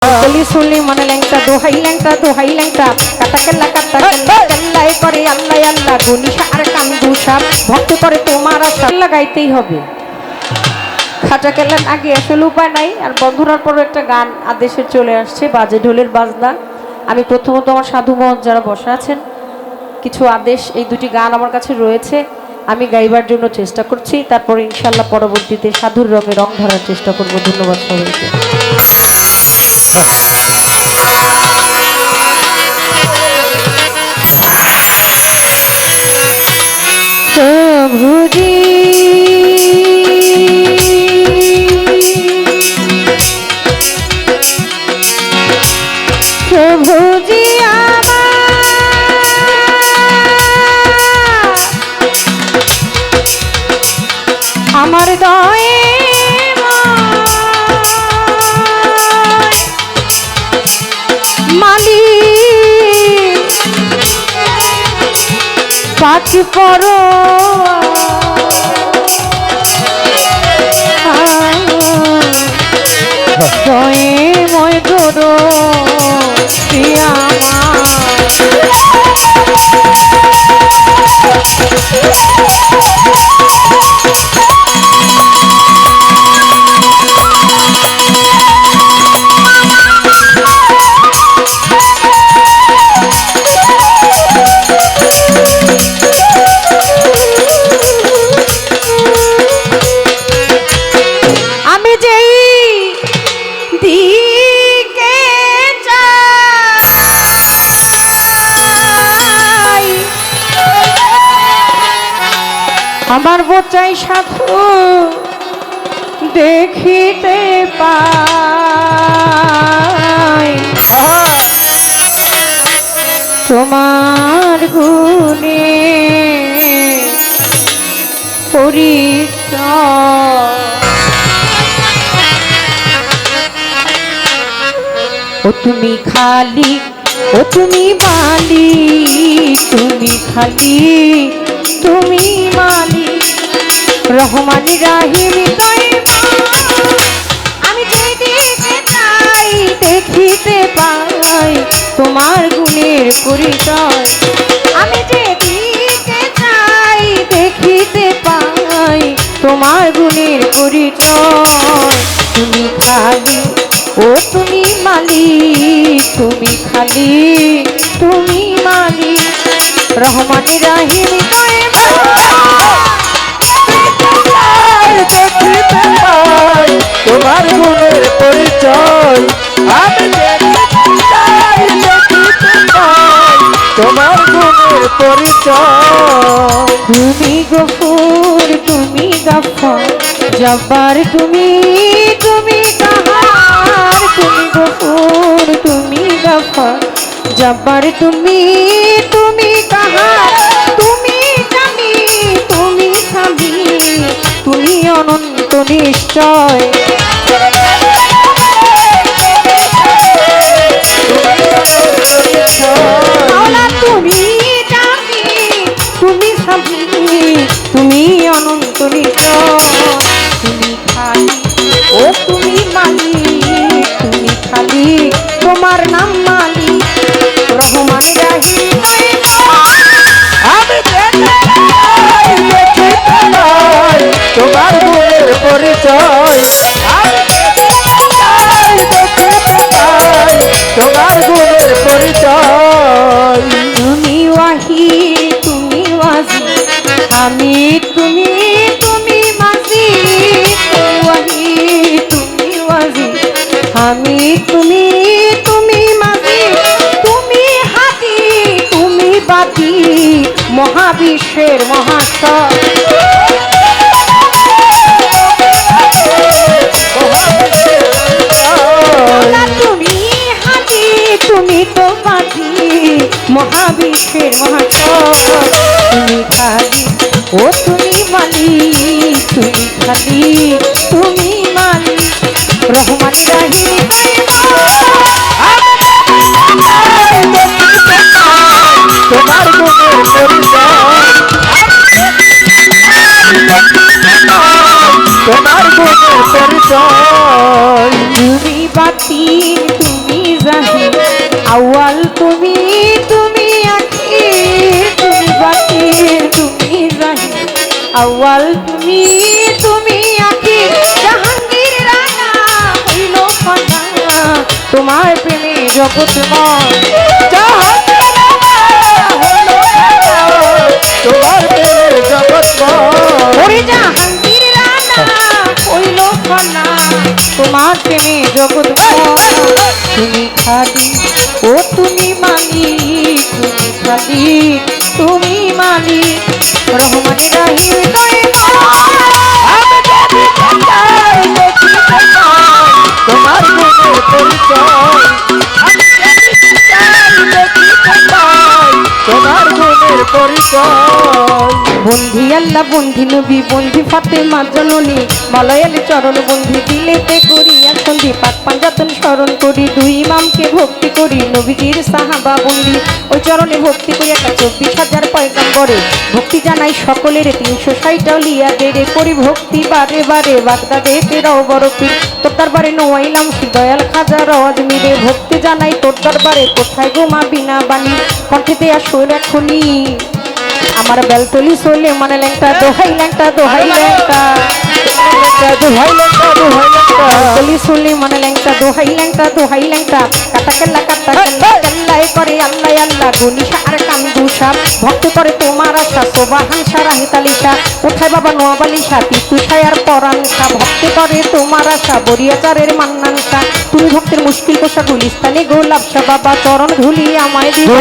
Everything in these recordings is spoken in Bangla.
गली सुनली मन लैंगटा दोहाई लैंगटा काटा केल्लाई करे अल्लाह अल्लाह गुनिशा और कांदुशा भक्त करे तुम्हारा साल्ला गाइतेई होबे खाटा केल्लार आगे আসলে উপায় নাই আর বন্ধুরার পর একটা গান আদেশে চলে আসছে বাজে ঢোলের বাজনা আমি প্রথমত আমার সাধু মহৎ যারা বসে আছেন কিছু আদেশ এই দুটি গান আমার কাছে রয়েছে আমি গাইবার জন্য চেষ্টা করছি তারপর ইনশাআল্লাহ পরবর্তীতে সাধুর রঙে রং ধরার চেষ্টা করব ধন্যবাদ সবাইকে প্রভুজি প্রভুজি আমার দয়ে মালিক পাঁচ পর দয়ে ময় করো আমি যেই দিকে যাই আমার বোচাই সাধু দেখিতে পাই তোমার গুণে পরিচয় ও তুমি খালি ও তুমি মালিক তুমি খালি তুমি মালিক রহমান রাহিম আমি যেদিকে চাই দেখিতে পাই তোমার গুণের পরিচয় আমি যেদিকে চাই দেখিতে পাই তোমার গুণের পরিচয় তুমি খালি ও তুমি মালিক তুমি খালি তুমি মালিক রহমান রাহিম দেখিতে পাই তোমার গুণের পরিচয় আমি দেখিতে পাই তোমার গুণের পরিচয় তুমি গফুর তুমি গাফফার জব্বার তুমি তুমি কাহার তুমি গফুর তুমি গাফফার জব্বার তুমি তুমি কাহার তুমি জানি তুমি স্বামী তুমি অনন্ত নিশ্চয় তুমি জানি তুমি স্বামী তুমি অনন্ত নিশ্চয় তুমি খালি ও তুমি মালিক তুমি খালি তোমার নাম মালিক রহমান রাহিম আমি দেখিতে পাই তোমার গুণের পরিচয় আমি দেখিতে পাই তোমার গুণের পরিচয় তুমি ওয়াহি তুমি ওয়াজি আমি তুমি তুমি মাঝি তুমি ওয়াহি তুমি ওয়াজি আমি তুমি তুমি মাঝি তুমি হাতি তুমি বাতি মহাবিশ্বের মহাশয় তুমি হাতি তুমি তো বাতি মহাবিশ্বের মহাশয় তুমি খালি ও তুমি মালিক তুমি খালি তুমি মালিক রহমান রাহিম তোমার গুণের পরিচয় তোমার গুণের পরিচয় তুমি বাতি তুমি আউয়াল তুমি তুমি আখির জাহাঙ্গীর রানা হইল ফানা তোমার প্রেমে জগৎময় তোমার প্রেমের জগৎময় ওরে জাহাঙ্গীর রানা হইল ফানা তোমার প্রেমে জগৎময় তুমি খালি ও তুমি মালিক তুমি খালি তুমি মালিক রহমান রাহিম তোমার গুণের পরিচয় তোমার গুণের পরিচয় বন্ধি আল্লাহ বন্ধি নবী বন্ধি ফাতেমা জননী মলয়াল চরণ বন্ধি দিলেতে করিয়া সন্ধি পাক পাঞ্জাতন স্মরণ করি দুই ইমামকে ভক্তি করি নবীজির সাহাবা বন্দি ওই চরণে ভক্তি করি একটা 24,000 পয়গাম্বরে ভক্তি জানাই সকলের 360 লিয়া দেরে করি ভক্তি বারে বারে বাগদাদে তেরাও বড় পীর তোর দরবারে নোয়াইলাম দয়াল খাজা আজমিরে ভক্তি জানাই তোর দরবারে কোথায় গোমা বিনা বাণী কণ্ঠে দেয়া সোর এখনই আমার বেলতলি চলে মানে ল্যাংটা দোহাই ল্যাংটা দোহাই ল্যাংটা বেলতলি চলে মানে ল্যাংটা দোহাই ল্যাংটা কাটা কেল্লা কেল্লাই করে আল্লাহ আল্লাহ গুনিশা আর কান্দুসা ভক্ত করে তোমার আশা সোবাহান সারা হিতালিশা উঠায় বাবা নোয়াবালিশা পিতুষায় আর পরানসা ভক্ত করে তোমার আশা বরিয়াচারের মান্নানসা তুমি ভক্তের মুশকিল কোষা গুলিস্তানে গোলাপসা বাবা চরণ ধুলি আমায় দিবা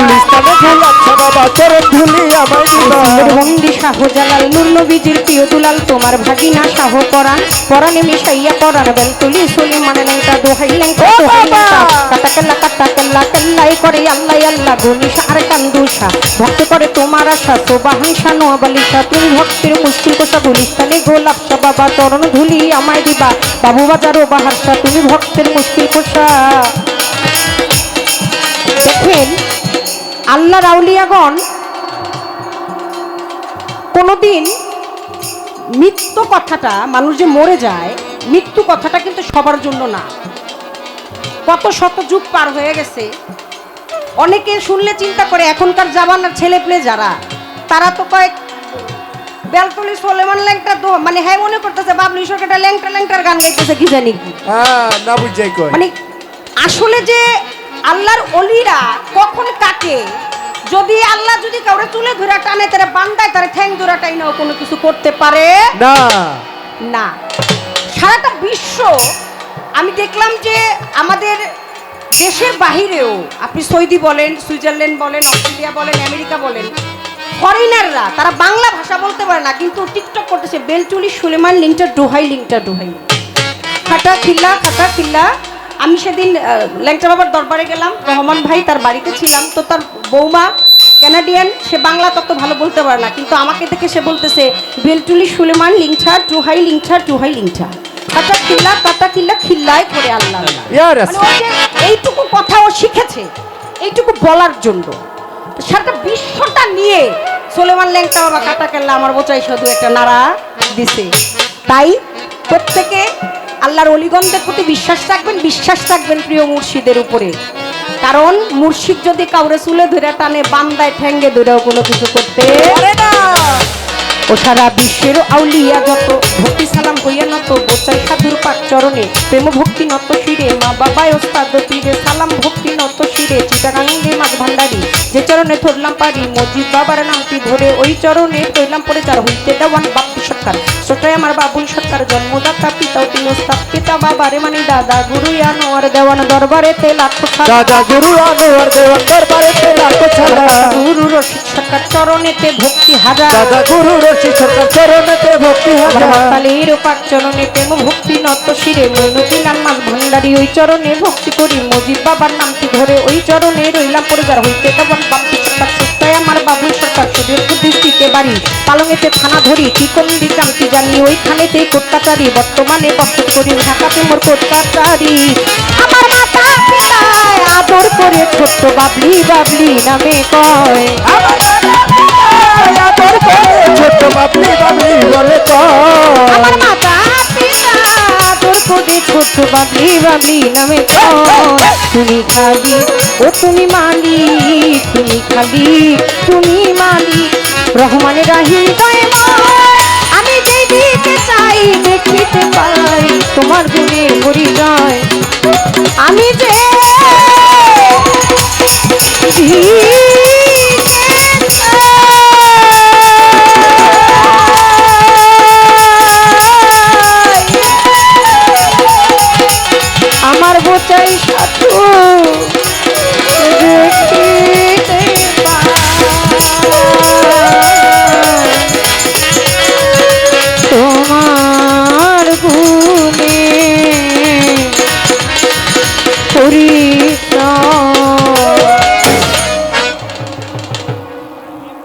বাবা চরণ ধুলি আমায় দিবা বন্দি শাহজালাল নূর নবীজির প্রিয় দুলাল তোমার ভাগিনা শাহ পরাণ পরাণে মিশাইয়া পরাণ বেলতুলি সলি মানে ল্যাংটা দোহাই ল্যাংটা কাটা কেল্লা কেল্লাই করে আল্লাহ আল্লাহ গুনিশা আর কান্দুসা ভক্ত করে তোমার আশা সোবাহান শানো বালিশা তুমি ভক্তের মুশকিল কোষা গুলিস্তানে গোলাপসা বাবা চরণ ধুলি আমায় দিবা বাবু বাজার ও বাহারসা তুমি ভক্তের মুশকিল কোষা দেখেন আল্লাহর আউলিয়াগণ কোনোদিন মৃত্যু কথাটা মানুষ যে মরে যায় মৃত্যু কথাটা কিন্তু সবার জন্য না কত শত যুগ পার হয়ে গেছে অনেকে শুনলে চিন্তা করে এখনকার জামানার ছেলেপেলে যারা তারা তো কয়েক বেলতলি সোলেমান ল্যাংটা তো মানে হ্যাঁ মনে করতেছে বাবলু সরকারটা ল্যাংটার গান গাইতেছে কি জানি কি না বুঝাই কই মানে আসলে যে আল্লাহর অলিরা কখন কাকে যদি আল্লাহ যদি কাউরে তুলে ধরে টানে তারা বান্দায় তারা ঠ্যাং ধরে টাইনাও কোনো কিছু করতে পারে না না সারাটা বিশ্ব আমি দেখলাম যে আমাদের দেশের বাহিরেও আপনি সৌদি বলেন সুইজারল্যান্ড বলেন অস্ট্রেলিয়া বলেন আমেরিকা বলেন ফরেনাররা তারা বাংলা ভাষা বলতে পারে না কিন্তু টিকটক করতেছে বেলটুলি সুলেমান লিংটা ডোহাই খাটা খিল্লা আমি সেদিন ল্যাংচা বাবার দরবারে গেলাম রহমান ভাই তার বাড়িতে ছিলাম তো তার বৌমা ক্যানাডিয়ান সে বাংলা তত ভালো বলতে পারে না কিন্তু আমাকে দেখে সে বলতেছে বেলটুলি সুলেমান লিংছা টুহাই লিংছা কাটা খিল্লা খিল্লাই করে আল্লাহ এইটুকু কথা ও শিখেছে এইটুকু বলার জন্য সারা বিশ্বটা নিয়ে সুলেমান ল্যাংচা বাবা কাটা কেল্লা আমার বোচাই শুধু একটা নাড়া দিছে তাই প্রত্যেকে আল্লাহর অলিগণদের প্রতি বিশ্বাস রাখবেন প্রিয় মুর্শিদের উপরে কারণ মুর্শিদ যদি কাউরে চুলে ধরে টানে বান্দায় ঠ্যাঙ্গে ধরেও কোনো কিছু করতে পারে না ও সারা বিশ্বের আউলিয়া যত ভক্তি সালাম হইয়া নত বোচাই সাধুর পাক চরণে প্রেম ভক্তি নত শিরে মা বাবায় ওস্তাদ পীরে সালাম ভক্তি নত শিরে চিটাগাঙ্গে মাছ ভান্ডারি যে চরণে ধরলাম পারি মজিদ বাবার নামটি ধরে ওই চরণে তৈলাম পরে চার হইতে দেওয়ান বাপ্পি সরকার সোটাই আমার বাবুল সরকার জন্মদাতা পিতাও তিনি ওস্তাদ পিতা বাবারে মানে দাদা গুরু আনোয়ার দেওয়ান দরবারে তে লাখো দাদা গুরু আনোয়ার দেওয়ান দরবারে তে লাখো ছাড়া গুরু রশিদ সরকার চরণেতে ভক্তি হাজার দাদা গুরু রশিদ সরকার চরণেতে ভক্তি হাজার কালীর পাক চরণে প্রেম ভক্তি নত শিরে মইনুদ্দিন মাছ ভান্ডারি ওই চরণে ভক্তি করি মজিদ বাবার নামটি ধরে ওই চরণে রইলাম পরিবার হইতে তখন বাপ্পি সরকার সুস্থায় আমার বাবুল সরকার সুদের বুদ্ধিতে বাড়ি পালঙেতে থানা ধরি টিকন্দি কান্তি জানি ওইখানেতেই কোটকাচারি বর্তমানে বসত করি ঢাকাতে মোর কোটকাচারি আমার মাতা পিতায় আদর করে ছোট্ট বাবলি নামে কয় আমার আদর করে ছোট বাবলি বলে তো আমার মাতা পিতা আদর করে ছোট্ট বাবলি নামে কয় তুমি খালি ও তুমি মালিক তুমি খালি তুমি মালিক রহমানের রাহিম দয়াময় পরিচয় আমি যে